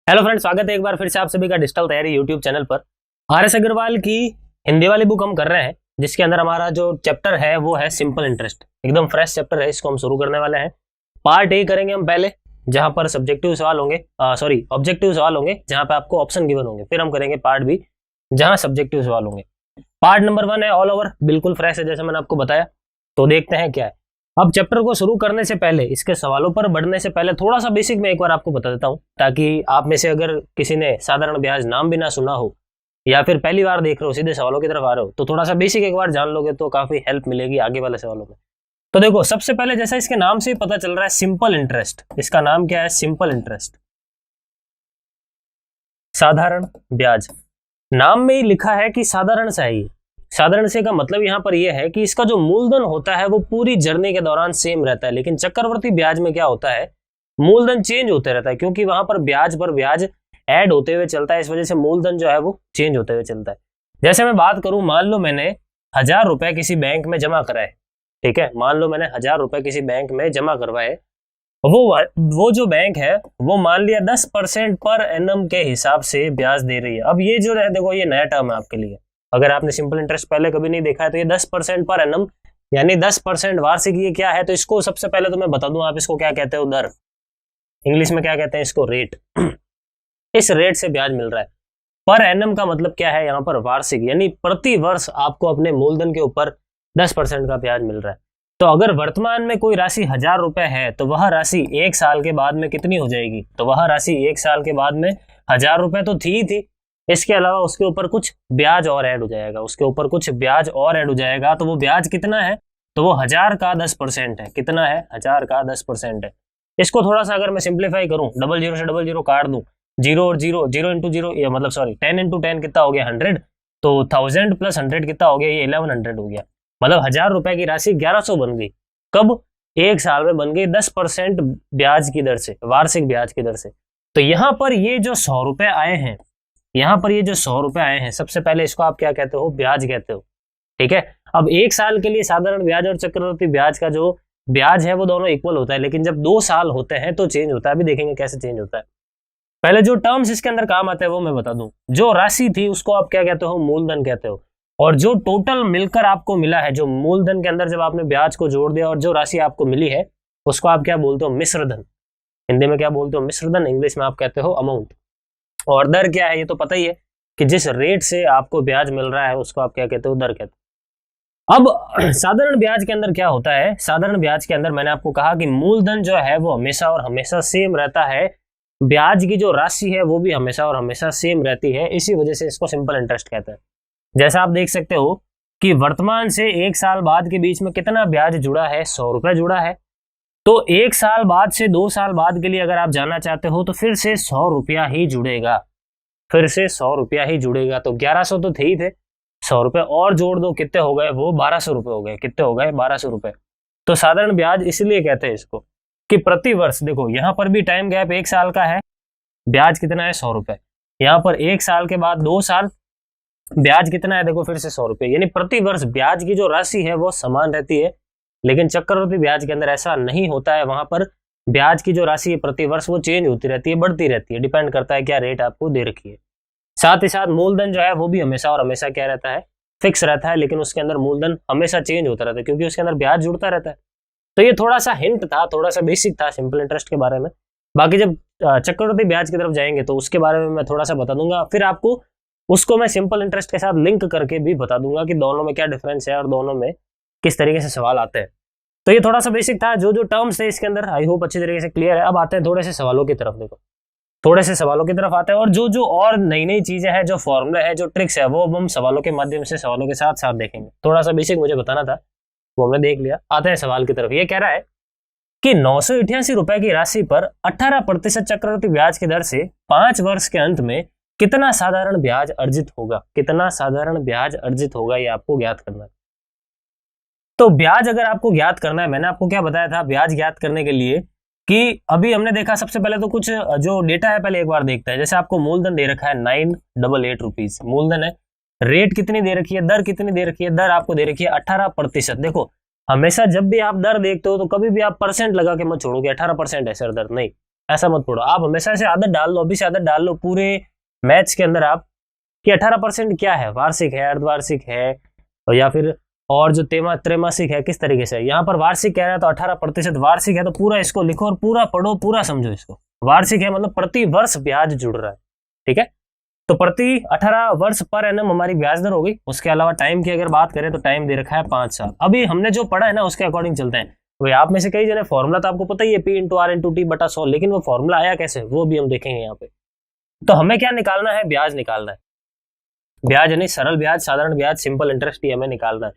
Hello friends, स्वागत है एक बार फिर से आप सभी का डिजिटल तैयारी यूट्यूब चैनल पर। आर.एस. अग्रवाल की हिंदी वाली बुक हम कर रहे हैं, जिसके अंदर हमारा जो चैप्टर है वो है सिंपल इंटरेस्ट। एकदम फ्रेश चैप्टर है, इसको हम शुरू करने वाले हैं। पार्ट ए करेंगे हम पहले, जहां पर सब्जेक्टिव सवाल होंगे, ऑब्जेक्टिव सवाल होंगे, जहां पे आपको ऑप्शन गिवन होंगे। फिर हम करेंगे पार्ट बी, जहां सब्जेक्टिव सवाल होंगे। पार्ट नंबर 1 है ऑल ओवर, बिल्कुल फ्रेश है जैसे मैंने आपको बताया। तो देखते हैं क्या है। अब चैप्टर को शुरू करने से पहले, इसके सवालों पर बढ़ने से पहले थोड़ा सा बेसिक मैं एक बार आपको बता देता हूं, ताकि आप में से अगर किसी ने साधारण ब्याज नाम भी ना सुना हो या फिर पहली बार देख रहे हो, सीधे सवालों की तरफ आ रहे हो, तो थोड़ा सा बेसिक एक बार जान लोगे तो काफी हेल्प मिलेगी आगे वाले सवालों में। तो देखो, सबसे पहले जैसा इसके नाम से ही पता चल रहा है, सिंपल इंटरेस्ट। इसका नाम क्या है? सिंपल इंटरेस्ट, साधारण ब्याज। नाम में ही लिखा है कि साधारण सा है। साधारण से का मतलब यहाँ पर यह है कि इसका जो मूलधन होता है वो पूरी जर्नी के दौरान सेम रहता है। लेकिन चक्रवर्ती ब्याज में क्या होता है, मूलधन चेंज होते रहता है, क्योंकि वहां पर ब्याज पर ब्याज ऐड होते हुए चलता है। इस वजह से मूलधन जो है वो चेंज होते हुए चलता है। जैसे मैं बात करूं, मान लो मैंने 1000 रुपए किसी बैंक में जमा कराए, ठीक है, मान लो मैंने 1000 रुपए किसी बैंक में जमा करवाए। वो जो बैंक है वो मान लिया 10% पर एनम के हिसाब से ब्याज दे रही है। अब ये जो है, देखो ये नया टर्म है आपके लिए। अगर आपने सिंपल इंटरेस्ट पहले कभी नहीं देखा है तो ये 10% पर एनम यानी 10% वार्षिक, ये क्या है? तो इसको सबसे पहले तो मैं बता दूं, आप इसको क्या कहते हो? दर। इंग्लिश में क्या कहते हैं इसको? रेट। इस रेट से ब्याज मिल रहा है। पर एनम का मतलब क्या है यहाँ पर? वार्षिक, यानी प्रति वर्ष आपको अपने मूलधन के ऊपर 10% का ब्याज मिल रहा है। तो अगर वर्तमान में कोई राशि 1000 रुपए है तो वह राशि 1 साल के बाद में कितनी हो जाएगी? तो वह राशि 1 साल के बाद में 1000 रुपए तो थी ही थी, इसके अलावा उसके ऊपर कुछ ब्याज और ऐड हो जाएगा। उसके ऊपर कुछ ब्याज और ऐड हो जाएगा। तो वो ब्याज कितना है? तो वो 1000 का 10% है। कितना है? 1000 का 10% है। इसको थोड़ा सा अगर मैं सिंप्लीफाई करूं, 00 से 00 काट दूं, 0 और 0, 0 इंटू 0, ये मतलब सॉरी 10 इंटू 10 कितना हो गया? 100। तो 1000 प्लस 100 कितना हो गया? ये 1100 हो गया। मतलब 1000 रुपए की राशि 1100 बन गई। कब? 1 साल में बन गई, 10% ब्याज की दर से, वार्षिक ब्याज की दर से। तो यहाँ पर ये जो 100 रुपए आए हैं, यहाँ पर ये जो 100 रुपए आए हैं, सबसे पहले इसको आप क्या कहते हो? ब्याज कहते हो, ठीक है। अब 1 साल के लिए साधारण ब्याज और चक्रवर्ती ब्याज का जो ब्याज है वो दोनों इक्वल होता है, लेकिन जब 2 साल होते हैं तो चेंज होता है। अभी देखेंगे कैसे चेंज होता है। पहले जो टर्म्स इसके अंदर काम आते हैं वो मैं बता दूं। जो राशि थी उसको आप क्या कहते हो? मूलधन कहते हो। और जो टोटल मिलकर आपको मिला है, जो मूलधन के अंदर जब आपने ब्याज को जोड़ दिया और जो राशि आपको मिली है, उसको आप क्या बोलते हो? मिश्रधन। हिंदी में क्या बोलते हो? मिश्रधन। इंग्लिश में आप कहते हो अमाउंट। और दर क्या है? ये तो पता ही है कि जिस रेट से आपको ब्याज मिल रहा है उसको आप क्या कहते हो? दर कहते हो। अब साधारण ब्याज के अंदर क्या होता है? साधारण ब्याज के अंदर मैंने आपको कहा कि मूलधन जो है वो हमेशा और हमेशा सेम रहता है, ब्याज की जो राशि है वो भी हमेशा और हमेशा सेम रहती है। इसी वजह से इसको सिंपल इंटरेस्ट कहते हैं। जैसा आप देख सकते हो कि वर्तमान से 1 साल बाद के बीच में कितना ब्याज जुड़ा है? 100 रुपए जुड़ा है। तो 1 साल बाद से 2 साल बाद के लिए अगर आप जाना चाहते हो तो फिर से 100 रुपया ही जुड़ेगा, फिर से 100 रुपया ही जुड़ेगा। तो 1100 तो थे ही थे, 100 रुपए और जोड़ दो, कितने हो गए? वो 1200 रुपए हो गए। कितने हो गए? 1200 रुपए। तो साधारण ब्याज इसलिए कहते हैं इसको कि प्रति वर्ष, देखो यहाँ पर भी टाइम गैप 1 साल का है, ब्याज कितना है? 100 रुपए। यहाँ पर 1 साल के बाद 2 साल, ब्याज कितना है? देखो फिर से 100 रुपए। यानी प्रति वर्ष ब्याज की जो राशि है वो समान रहती है। लेकिन चक्रवर्ती ब्याज के अंदर ऐसा नहीं होता है। वहां पर ब्याज की जो राशि है प्रति वर्ष वो चेंज होती रहती है, बढ़ती रहती है, डिपेंड करता है क्या रेट आपको दे रखी है। साथ ही साथ मूलधन जो है वो भी हमेशा और हमेशा क्या रहता है? फिक्स रहता है। लेकिन उसके अंदर मूलधन हमेशा चेंज होता रहता है, क्योंकि उसके अंदर ब्याज जुड़ता रहता है। तो ये थोड़ा सा हिंट था, थोड़ा सा बेसिक था सिंपल इंटरेस्ट के बारे में। बाकी जब चक्रवर्ती ब्याज की तरफ जाएंगे तो उसके बारे में मैं थोड़ा सा बता दूंगा। फिर आपको उसको मैं सिंपल इंटरेस्ट के साथ लिंक करके भी बता दूंगा कि दोनों में क्या डिफरेंस है और दोनों में किस तरीके से सवाल आते हैं। तो ये थोड़ा सा बेसिक था, जो टर्म्स थे इसके अंदर, आई होप अच्छी तरीके से क्लियर है। अब आते हैं थोड़े से सवालों की तरफ। देखो थोड़े से सवालों की तरफ आते हैं, और जो और नई नई चीजें हैं, जो फॉर्मूला है, जो ट्रिक्स है, वो अब हम सवालों के माध्यम से, सवालों के साथ साथ देखेंगे। थोड़ा सा बेसिक मुझे बताना था, वो हमने देख लिया। आते हैं सवाल की तरफ। ये कह रहा है कि 988 रुपए की राशि पर 18% चक्रवर्ती ब्याज की दर से 5 वर्ष के अंत में कितना साधारण ब्याज अर्जित होगा? कितना साधारण ब्याज अर्जित होगा, ये आपको ज्ञात करना है। तो ब्याज अगर आपको ज्ञात करना है, मैंने आपको क्या बताया था ब्याज ज्ञात करने के लिए, कि अभी हमने देखा सबसे पहले तो कुछ जो डेटा है पहले एक बार देखते हैं। जैसे आपको मूलधन दे रखा है 988 रुपीज, मूलधन है। रेट कितनी दे रखी है? दर कितनी दे रखी है? दर आपको दे रखी है 18%। देखो हमेशा जब भी आप दर देखते हो तो कभी भी आप परसेंट लगा के मत छोड़ो कि 18% है सर दर, नहीं। ऐसा मत पढ़ो, आप हमेशा से आदत डाल लो, अभी से आदत डाल लो पूरे मैथ्स के अंदर आप कि 18% क्या है, वार्षिक है, अर्धवार्षिक है, और या फिर और जो त्रैमासिक है किस तरीके से। यहाँ पर वार्षिक कह रहा है तो 18% वार्षिक है, तो पूरा इसको लिखो और पूरा पढ़ो, पूरा समझो इसको। वार्षिक है मतलब प्रति वर्ष ब्याज जुड़ रहा है, ठीक है। तो प्रति 18 वर्ष पर एनम हमारी ब्याज दर होगी। उसके अलावा टाइम की अगर बात करें तो टाइम दे रखा है 5 साल। अभी हमने जो पढ़ा है ना उसके अकॉर्डिंग चलते हैं। वही आप में से कई जने फॉर्मूला तो आपको पता ही है P into R into T बटा 100, लेकिन वो फॉर्मूला आया कैसे वो भी हम देखेंगे यहाँ पे। तो हमें क्या निकालना है, ब्याज निकालना है। ब्याज यानी सरल ब्याज, साधारण ब्याज, सिंपल इंटरेस्ट ही हमें निकालना है।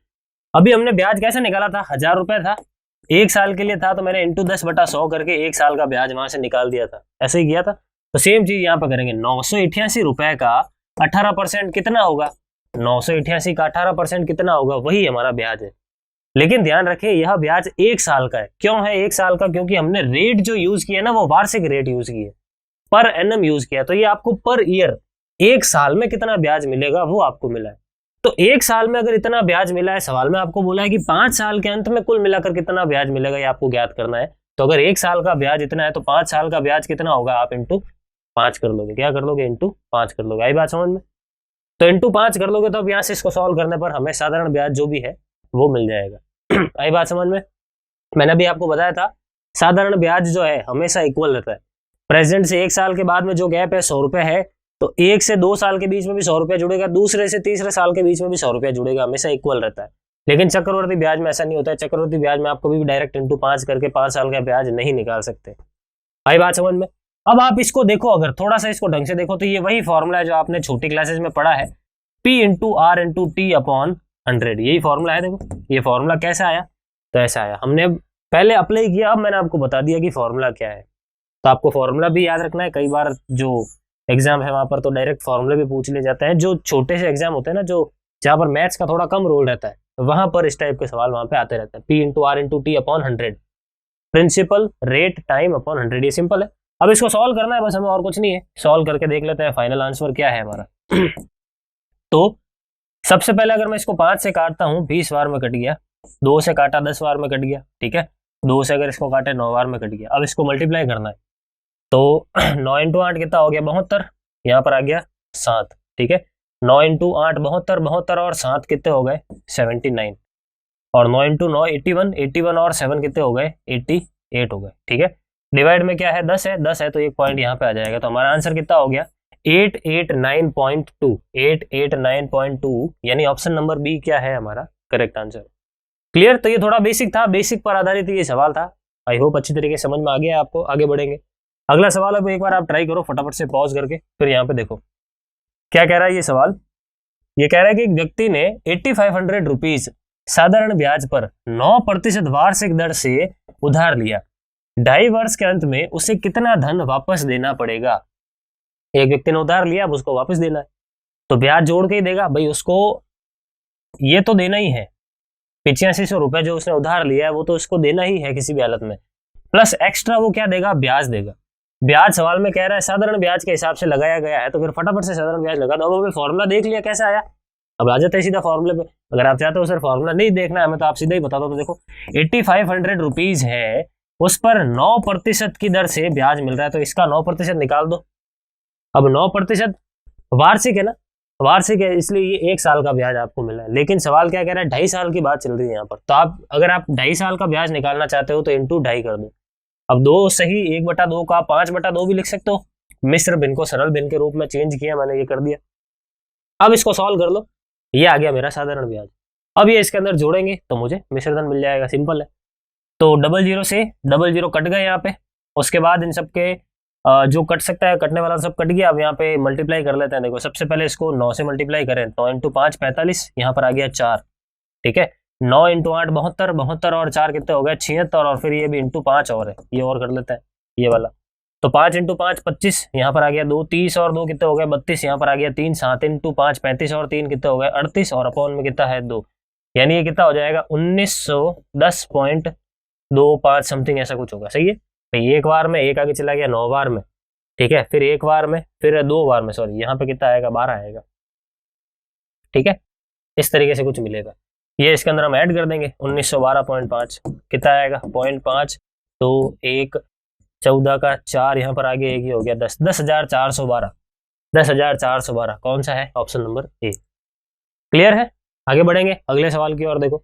अभी हमने ब्याज कैसे निकाला था, 1000 रुपए था, 1 साल के लिए था, तो मैंने इंटू 10/100 करके 1 साल का ब्याज वहां से निकाल दिया था, ऐसे ही किया था। तो सेम चीज यहाँ पे करेंगे। 988 रुपए का 18% कितना होगा, 988 का 18% कितना होगा, वही हमारा ब्याज है। लेकिन ध्यान रखें यह ब्याज 1 साल का है। क्यों है 1 साल का, क्योंकि हमने रेट जो यूज किया ना वो वार्षिक रेट यूज किए, पर एनम यूज किया, तो ये आपको पर ईयर 1 साल में कितना ब्याज मिलेगा वो आपको मिला है। तो 1 साल में अगर इतना ब्याज मिला है, सवाल में आपको बोला है कि 5 साल के अंत में कुल मिलाकर कितना ब्याज मिलेगा ये आपको ज्ञात करना है। तो अगर 1 साल का ब्याज इतना है तो 5 साल का ब्याज कितना होगा, आप इंटू 5 कर लोगे। क्या कर लोगे, इंटू 5 कर लोगे। आई बात समझ में। तो इंटू 5 कर लोगे तो अब यहाँ से इसको सॉल्व करने पर हमें साधारण ब्याज जो भी है वो मिल जाएगा। आई बात समझ में। मैंने भी आपको बताया था साधारण ब्याज जो है हमेशा इक्वल रहता है। प्रेजेंट से 1 साल के बाद में जो गैप है 100 रुपए है, तो 1 से 2 साल के बीच में भी 100 रुपया जुड़ेगा, दूसरे से तीसरे साल के बीच में भी 100 रुपया जुड़ेगा, हमेशा इक्वल रहता है। लेकिन चक्रवर्ती ब्याज में ऐसा नहीं होता है। चक्रवर्ती ब्याज में आप कभी भी डायरेक्ट इंटू 5 करके 5 साल का ब्याज नहीं निकाल सकते। आई बात समझ में। अब आप इसको देखो, अगर थोड़ा सा इसको ढंग से देखो तो ये वही फॉर्मूला है जो आपने छोटी क्लासेस में पढ़ा है, P into R into T upon 100, यही फॉर्मूला है। देखो ये फॉर्मूला कैसा आया, तो ऐसा आया। हमने पहले अप्लाई किया, अब मैंने आपको बता दिया कि फॉर्मूला क्या है। तो आपको फॉर्मूला भी याद रखना है। कई बार जो एग्जाम है वहां पर तो डायरेक्ट फॉर्मूले भी पूछ ले जाते हैं। जो छोटे से एग्जाम होते हैं ना, जो जहां पर मैथ्स का थोड़ा कम रोल रहता है, वहां पर इस टाइप के सवाल वहां पे आते रहते हैं। P into R into T upon 100, principal rate time upon 100, ये सिंपल है। अब इसको सॉल्व करना है बस हमें, और कुछ नहीं है। सॉल्व करके देख लेते हैं फाइनल आंसर क्या है हमारा। तो सबसे पहले अगर मैं इसको 5 से काटता हूँ 20 बार में कट गया, 2 से काटा 10 बार में कट गया, ठीक है। 2 से अगर इसको काटे 9 बार में कट गया। अब इसको मल्टीप्लाई करना है तो 9 इंटू 8 कितना हो गया, 72, यहाँ पर आ गया 7, ठीक है। 9 इंटू 8 72, 72 और 7 कितने हो गए 79, और 9 इंटू 9 81, 81 और 7 कितने हो गए 88 हो गए, ठीक है। डिवाइड में क्या है 10 है, 10 है तो एक पॉइंट यहाँ पे आ जाएगा। तो हमारा आंसर कितना हो गया 889.2, 889.2, यानी ऑप्शन नंबर बी क्या है हमारा करेक्ट आंसर। क्लियर। तो ये थोड़ा बेसिक था, बेसिक पर आधारित ये सवाल था। आई होप अच्छी तरीके से समझ में आ गया आपको। आगे बढ़ेंगे, अगला सवाल अब एक बार आप ट्राई करो फटाफट से पॉज करके, फिर यहाँ पे देखो क्या कह रहा है ये सवाल। ये कह रहा है कि एक व्यक्ति ने 8500 रुपीज साधारण ब्याज पर 9% वार्षिक दर से उधार लिया। 2.5 वर्ष के अंत में उसे कितना धन वापस देना पड़ेगा। एक व्यक्ति ने उधार लिया, अब उसको वापस देना है, तो ब्याज जोड़ के ही देगा भाई उसको, ये तो देना ही है। 8500 रुपए जो उसने उधार लिया है वो तो उसको देना ही है किसी भी हालत में, प्लस एक्स्ट्रा वो क्या देगा, ब्याज देगा। ब्याज सवाल में कह रहा है साधारण ब्याज के हिसाब से लगाया गया है, तो फिर फटाफट से साधारण ब्याज लगा दो। अब हमें फॉर्मूला देख लिया कैसा आया, अब आ जाते हैं सीधा फॉर्मूले पे। अगर आप चाहते हो सर फॉर्मूला नहीं देखना है हमें तो आप सीधा ही बता दो। तो देखो 8500 रुपीज है, उस पर 9% की दर से ब्याज मिल रहा है, तो इसका 9% निकाल दो। अब 9% वार्षिक है ना, वार्षिक है इसलिए ये 1 साल का ब्याज आपको मिला है। लेकिन सवाल क्या कह रहा है 2.5 साल की बात चल रही है यहाँ पर, तो आप अगर आप 2.5 साल का ब्याज निकालना चाहते हो तो इंटू 2.5 कर दो। अब 2 सही 1/2 का 5/2 भी लिख सकते हो। मिश्र भिन्न को सरल भिन्न के रूप में चेंज किया मैंने, ये कर दिया। अब इसको सॉल्व कर लो, ये आ गया मेरा साधारण ब्याज। अब ये इसके अंदर जोड़ेंगे तो मुझे मिश्र धन मिल जाएगा, सिंपल है। तो 00 से 00 कट गए यहाँ पे, उसके बाद इन सबके जो कट सकता है कटने वाला सब कट गया। अब यहाँ पे मल्टीप्लाई कर लेते हैं। देखो सबसे पहले इसको 9 से मल्टीप्लाई करें, 9 इंटू 5 45, यहाँ पर आ गया 4, ठीक है। 9 इंटू 8 72, 72 और 4 कितने हो गए 76, और फिर ये भी इंटू 5 और है, ये और कर लेते हैं ये वाला। तो 5 इंटू 5 25, यहाँ पर आ गया 2, 30 और 2 कितने हो गए 32, यहाँ पर आ गया 3, 7 इंटू 5 35 और 3 कितने हो गए 38, और अपॉन में कितना है 2, यानी ये कितना हो जाएगा 1910.25 समथिंग ऐसा कुछ होगा। सही है भाई। एक बार में एक आगे चला गया 9 बार में, ठीक है, फिर एक बार में, फिर 2 बार में, सॉरी यहाँ पे कितना आएगा 12 आएगा, ठीक है। इस तरीके से कुछ मिलेगा। ये इसके अंदर हम ऐड कर देंगे 1912.5 कितना आएगा 0.5, तो 1 14 का 4 यहाँ पर आगे एक ही हो गया 10, 10,412, 10,412 कौन सा है? Option number A. क्लियर है? आगे बढ़ेंगे अगले सवाल की ओर। देखो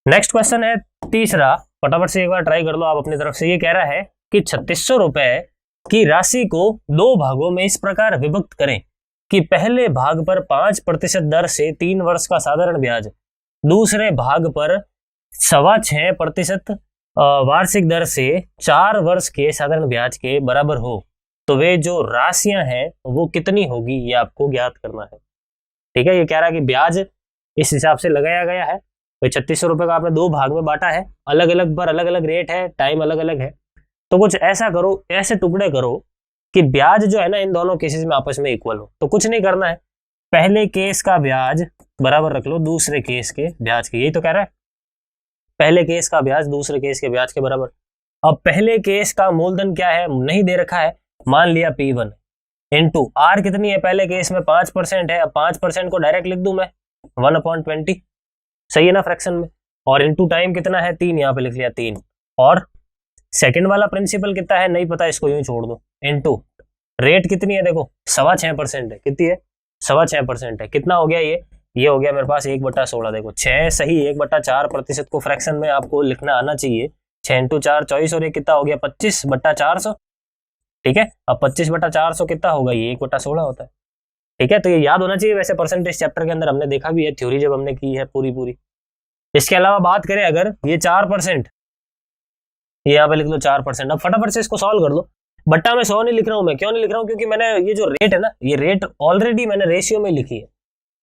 नेक्स्ट क्वेश्चन है तीसरा, फटाफट से एक बार ट्राई कर लो आप अपनी तरफ से। ये कह रहा है कि 3600 रुपए की राशि को 2 भागों में इस प्रकार विभक्त करें कि पहले भाग पर 5% दर से 3 वर्ष का साधारण ब्याज, दूसरे भाग पर 6.25% वार्षिक दर से 4 वर्ष के साधारण ब्याज के बराबर हो, तो वे जो राशियां हैं वो कितनी होगी, ये आपको ज्ञात करना है। ठीक है, ये कह रहा है कि ब्याज इस हिसाब से लगाया गया है। तो 3600 रुपए का आपने 2 भाग में बांटा है, अलग अलग पर अलग अलग रेट है, टाइम अलग अलग है। तो कुछ ऐसा करो, ऐसे टुकड़े करो कि ब्याज जो है ना इन दोनों केसेस में आपस में इक्वल हो। तो कुछ नहीं करना है, पहले केस का ब्याज बराबर रख लो दूसरे केस के ब्याज के, यही तो कह रहा है। पहले केस का ब्याज दूसरे केस के ब्याज के बराबर। अब पहले केस का मूलधन क्या है नहीं दे रखा है, मान लिया P1 इंटू आर कितनी है, पहले केस में 5% है। अब 5% को डायरेक्ट लिख दूं मैं 1/20, सही है ना फ्रैक्शन में, और इंटू टाइम कितना है 3, यहाँ पे लिख लिया 3। और सेकंड वाला प्रिंसिपल कितना है नहीं पता, इसको यूं छोड़ दो, इंटू रेट कितनी है देखो 6.25% है, कितनी है 6.25% है। कितना हो गया ये हो गया मेरे पास 1/16। देखो 6 सही 1/4% को फ्रैक्शन में आपको लिखना आना चाहिए। 6 इंटू 4 24 और ये कितना हो गया 25/400। ठीक है, अब 25/400 कितना होगा, ये 1/16 होता है। ठीक है, तो ये याद होना चाहिए। वैसे परसेंटेज चैप्टर के अंदर हमने देखा भी है, थ्योरी जब हमने की है पूरी। इसके अलावा बात करें अगर ये 4%, ये यहाँ पे लिख लो 4%। अब फटाफट से इसको सॉल्व कर लो। बट्टा में 100 नहीं लिख रहा हूं मैं, क्यों नहीं लिख रहा हूँ, क्योंकि मैंने ये जो रेट है ना, ये रेट ऑलरेडी मैंने रेशियो में लिखी है,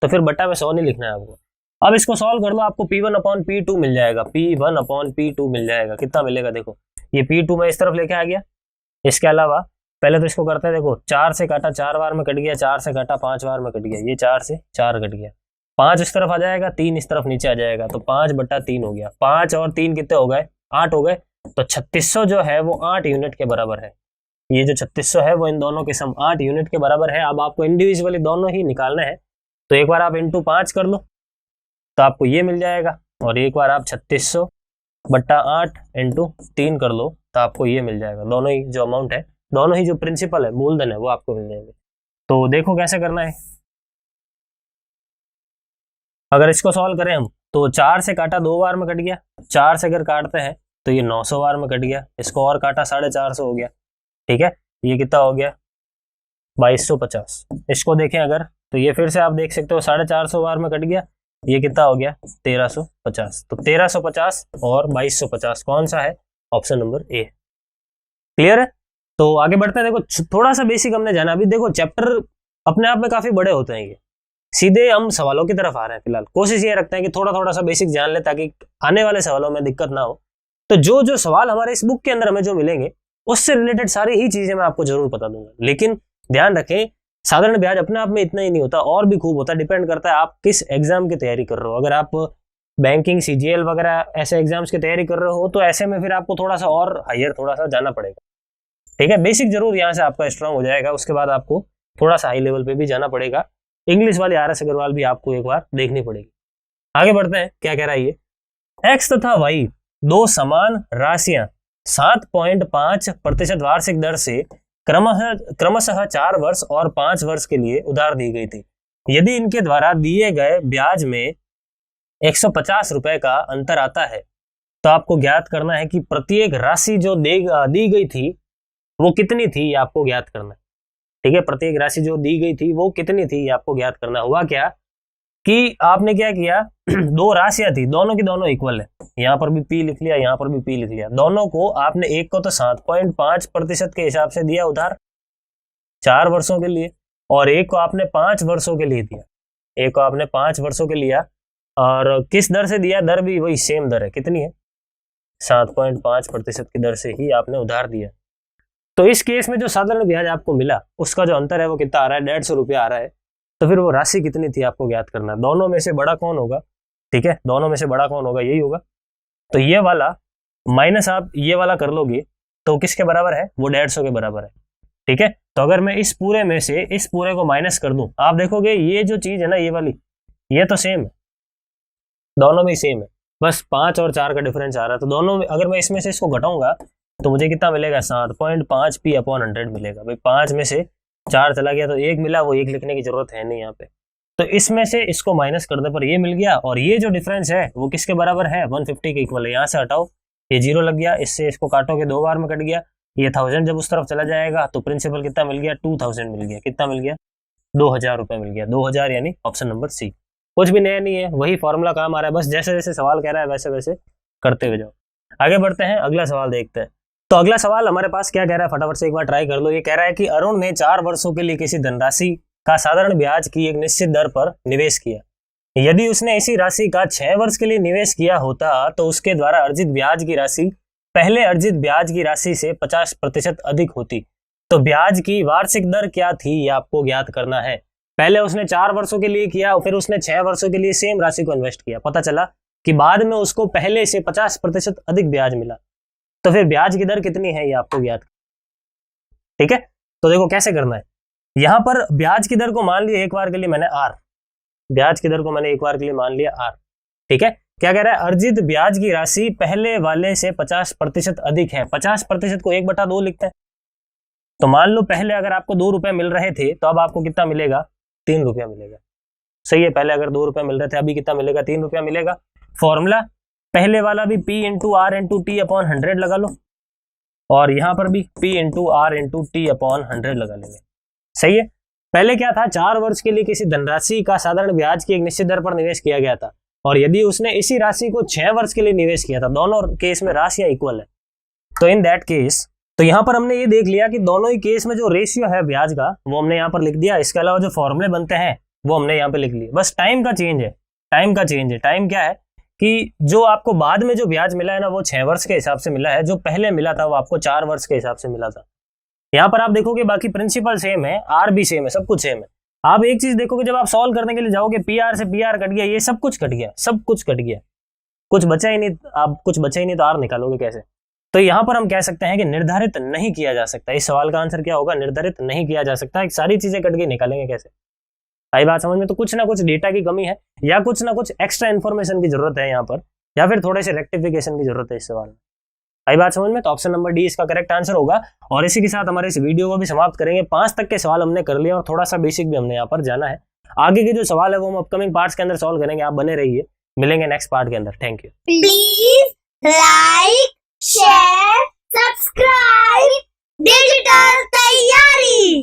तो फिर बट्टा में 100 नहीं लिखना है आपको। अब इसको सॉल्व कर लो, आपको P1/P2 मिल जाएगा, P1/P2 मिल जाएगा। कितना मिलेगा देखो, ये P2 में इस तरफ लेके आ गया। इसके अलावा पहले तो इसको करते हैं, देखो 4 से काटा 4 बार में कट गया, 4 से काटा 5 बार में कट गया, ये 4 से 4 कट गया, 5 इस तरफ आ जाएगा, 3 इस तरफ नीचे आ जाएगा, तो 5/3 हो गया। 5 और 3 कितने हो गए, 8 हो गए। तो 3600 जो है वो 8 यूनिट के बराबर है। ये जो 3600 है वो इन दोनों के सम 8 यूनिट के बराबर है। अब आपको इंडिविजुअली दोनों ही निकालना है, तो एक बार आप इंटू 5 कर लो तो आपको ये मिल जाएगा, और एक बार आप 3600/8 इंटू 3 कर लो तो आपको ये मिल जाएगा। दोनों ही जो अमाउंट है, दोनों ही जो प्रिंसिपल है, मूलधन है, वो आपको मिल जाएंगे। तो देखो कैसे करना है। अगर इसको सॉल्व करें हम, तो 4 से काटा 2 बार में कट गया, 4 से अगर काटते हैं तो ये 900 बार में कट गया, इसको और काटा 450 हो गया। ठीक है, ये कितना हो गया 2250। इसको देखें अगर, तो ये फिर से आप देख सकते हो 450 बार में कट गया, ये कितना हो गया 1350। तो 1350 और 2250 कौन सा है, ऑप्शन नंबर ए। क्लियर है? तो आगे बढ़ते हैं। देखो थोड़ा सा बेसिक हमने जाना। अभी देखो चैप्टर अपने आप में काफी बड़े होते हैं, ये सीधे हम सवालों की तरफ आ रहे हैं। फिलहाल कोशिश ये रखते हैं कि थोड़ा थोड़ा सा बेसिक जान ले, ताकि आने वाले सवालों में दिक्कत ना हो। तो जो जो सवाल हमारे इस बुक के अंदर हमें जो मिलेंगे, उससे रिलेटेड सारी ही चीजें मैं आपको जरूर बता दूंगा। लेकिन ध्यान रखें, साधारण ब्याज अपने आप में इतना ही नहीं होता, और भी खूब होता है। डिपेंड करता है आप किस एग्जाम की तैयारी कर रहे हो। अगर आप बैंकिंग, CGL वगैरह ऐसे एग्जाम्स की तैयारी कर रहे हो, तो ऐसे में फिर आपको थोड़ा सा और हायर थोड़ा सा जाना पड़ेगा। ठीक है, बेसिक जरूर यहाँ से आपका स्ट्रांग हो जाएगा, उसके बाद आपको थोड़ा सा हाई लेवल पे भी जाना पड़ेगा। इंग्लिश वाली RS अग्रवाल भी आपको एक बार देखनी पड़ेगी। आगे बढ़ते हैं, क्या कह रहा है ये, एक्स तथा वाई दो समान राशियां 7.5% वार्षिक दर से क्रमशः 4 वर्ष और 5 वर्ष के लिए उधार दी गई थी। यदि इनके द्वारा दिए गए ब्याज में 150 रुपए का अंतर आता है, तो आपको ज्ञात करना है कि प्रत्येक राशि जो दी गई थी वो कितनी थी, ये आपको ज्ञात करना है। ठीक है, प्रत्येक राशि जो दी गई थी वो कितनी थी, ये आपको ज्ञात करना। हुआ क्या कि आपने क्या किया, दो राशियां थी, दोनों की दोनों इक्वल है, यहाँ पर भी P लिख लिया, यहाँ पर भी P लिख लिया। दोनों को आपने, एक को तो 7.5% के हिसाब से दिया उधार 4 वर्षों के लिए, और एक को आपने 5 वर्षों के लिए दिया। एक को आपने 5 वर्षों के लिया, और किस दर से दिया, दर भी वही सेम दर है, कितनी है 7.5% की दर से ही आपने उधार दिया। तो इस केस में जो साधारण ब्याज आपको मिला, उसका जो अंतर है वो कितना आ रहा है, 150 रुपया आ रहा है। तो फिर वो राशि कितनी थी आपको ज्ञात करना है। दोनों में से बड़ा कौन होगा, ठीक है, दोनों में से बड़ा कौन होगा, यही होगा। तो ये वाला माइनस आप ये वाला कर लोगे तो किसके बराबर है, वो 150 के बराबर है। ठीक है, तो अगर मैं इस पूरे में से इस पूरे को माइनस कर दूं, आप देखोगे ये जो चीज है ना, ये वाली, ये तो सेम है, दोनों में सेम है, बस 5 और 4 का डिफरेंस आ रहा है। तो दोनों में अगर मैं इसमें से इसको घटाऊंगा तो मुझे कितना मिलेगा 7.5 p/100 मिलेगा। भाई 5 में से 4 चला गया तो 1 मिला, वो 1 लिखने की जरूरत है नहीं यहाँ पे। तो इसमें से इसको माइनस करने पर ये मिल गया, और ये जो डिफरेंस है वो किसके बराबर है, 150 के इक्वल है। यहाँ से हटाओ, ये 0 लग गया, इससे इसको काटोगे 2 बार में कट गया, ये 1000 जब उस तरफ चला जाएगा तो प्रिंसिपल कितना मिल गया, 2000 मिल गया। कितना मिल गया, 2000 रुपए मिल गया। 2000 यानी ऑप्शन नंबर सी। कुछ भी नया नहीं है, वही फॉर्मूला काम आ रहा है, बस जैसे जैसे सवाल कह रहा है वैसे वैसे करते हुए जाओ। आगे बढ़ते हैं, अगला सवाल देखते हैं। तो अगला सवाल हमारे पास क्या कह रहा है, फटाफट से एक बार ट्राई कर लो। ये कह रहा है कि अरुण ने 4 वर्षों के लिए किसी धनराशि का साधारण ब्याज की एक निश्चित दर पर निवेश किया। यदि उसने इसी राशि का 6 वर्ष के लिए निवेश किया होता तो उसके द्वारा अर्जित ब्याज की राशि पहले अर्जित ब्याज की राशि से 50% अधिक होती। तो ब्याज की वार्षिक दर क्या थी, ये आपको ज्ञात करना है। पहले उसने 4 वर्षों के लिए किया, फिर उसने 6 वर्षों के लिए सेम राशि को इन्वेस्ट किया, पता चला कि बाद में उसको पहले से 50% अधिक ब्याज मिला। तो फिर ब्याज की दर कितनी है, ये आपको ज्ञात। ठीक है, तो देखो कैसे करना है। यहां पर ब्याज की दर को मान लिया एक बार के लिए मैंने आर, ब्याज की दर को मैंने एक बार के लिए मान लिया आर। ठीक है, क्या कह रहा है, अर्जित ब्याज की राशि पहले वाले से 50% अधिक है। 50% को 1/2 लिखते हैं। तो मान लो पहले अगर आपको 2 रुपए मिल रहे थे तो अब आपको कितना मिलेगा, 3 रुपया मिलेगा। सही है, पहले अगर 2 रुपए मिल रहे थे, अभी कितना मिलेगा, 3 रुपया मिलेगा। फॉर्मूला पहले वाला भी P × R × T/100 लगा लो, और यहां पर भी P × R × T/100 लगा लेंगे। सही है, पहले क्या था, 4 वर्ष के लिए किसी धनराशि का साधारण ब्याज की एक निश्चित दर पर निवेश किया गया था, और यदि उसने इसी राशि को 6 वर्ष के लिए निवेश किया था, दोनों केस में राशियां इक्वल है, तो इन दैट केस, तो यहां पर हमने ये देख लिया कि दोनों ही केस में जो रेशियो है ब्याज का वो हमने यहां पर लिख दिया। इसके अलावा जो फॉर्मूले बनते हैं वो हमने यहां पे लिख लिए। बस टाइम का चेंज है, टाइम का चेंज है। टाइम क्या है कि जो आपको बाद में जो ब्याज मिला है ना, वो 6 वर्ष के हिसाब से मिला है, जो पहले मिला था वो आपको 4 वर्ष के हिसाब से मिला था। यहाँ पर आप देखोगे बाकी प्रिंसिपल सेम है, आर भी सेम है, सब कुछ सेम है। आप एक चीज देखोगे, जब आप सॉल्व करने के लिए जाओगे, पीआर से पीआर कट गया, ये सब कुछ कट गया, सब कुछ कट गया, कुछ बचा ही नहीं। आप कुछ बचा ही नहीं तो आर निकालोगे कैसे। तो यहाँ पर हम कह सकते हैं कि निर्धारित नहीं किया जा सकता। इस सवाल का आंसर क्या होगा, निर्धारित नहीं किया जा सकता। सारी चीजें कट के निकालेंगे कैसे, आई बात समझ में। तो कुछ ना कुछ डेटा की कमी है, या कुछ ना कुछ एक्स्ट्रा इन्फॉर्मेशन की जरूरत है यहाँ पर, या फिर थोड़े से रेक्टिफिकेशन की जरूरत है इस सवाल में। आई बात समझ में। तो ऑप्शन नंबर डी इसका करेक्ट आंसर होगा। और इसी के साथ हमारे इस वीडियो को भी समाप्त करेंगे। 5 तक के सवाल हमने कर लिए, और थोड़ा सा बेसिक भी हमने यहाँ पर जाना है। आगे के जो सवाल है वो हम अपकमिंग पार्ट्स के अंदर सॉल्व करेंगे। आप बने रहिए, मिलेंगे नेक्स्ट पार्ट के अंदर। Thank you. Please like, share, subscribe digital तैयारी।